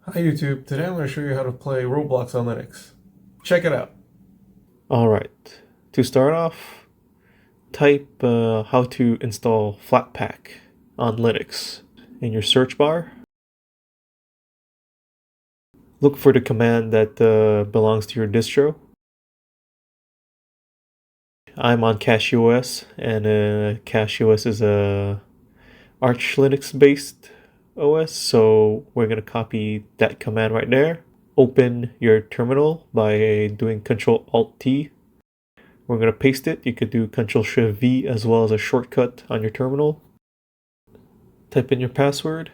Hi YouTube, today I'm going to show you how to play Roblox on Linux. Check it out. Alright, to start off, type how to install Flatpak on Linux in your search bar. Look for the command that belongs to your distro. I'm on CashOS, and CashOS is a Arch Linux based OS, so we're going to copy that command right there. Open your terminal by doing Control Alt T. We're going to paste it. You could do Control Shift V as well as a shortcut on your terminal. Type in your password.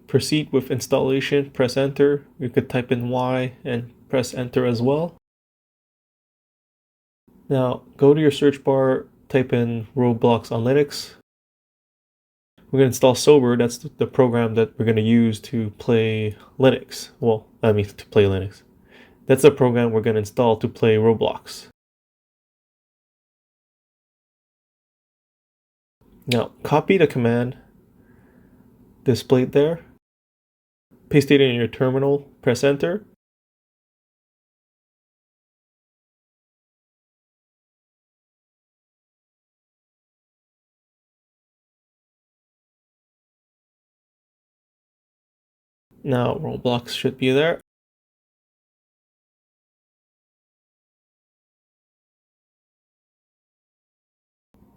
Proceed with installation, press enter. You could type in Y and press enter as well. Now go to your search bar, type in Roblox on Linux. We're going to install Sober, that's the program that we're going to use to play Linux. Well, I mean to play Linux. That's the program we're going to install to play Roblox. Now copy the command displayed there, paste it in your terminal, press enter. Now Roblox should be there.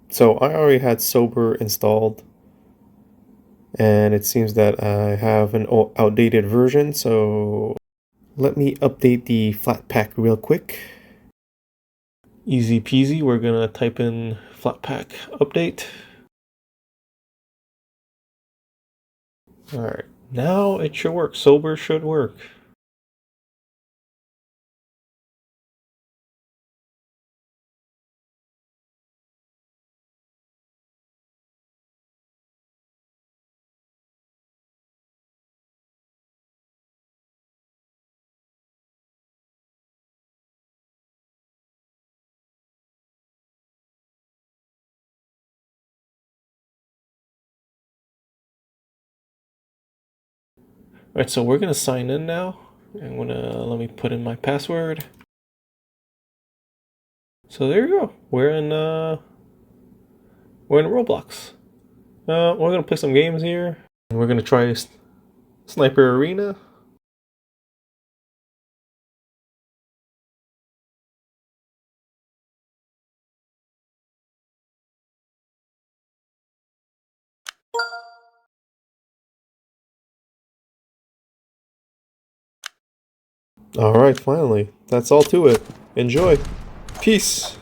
So I already had Sober installed, and it seems that I have an outdated version, so let me update the Flatpak real quick. Easy peasy, we're gonna type in Flatpak update. Alright, now it should work. Sober should work. Alright, so we're gonna sign in now. I'm gonna let me put in my password. So there you go. We're in Roblox. We're gonna play some games here. We're gonna try Sniper Arena. Alright, finally. That's all to it. Enjoy. Peace.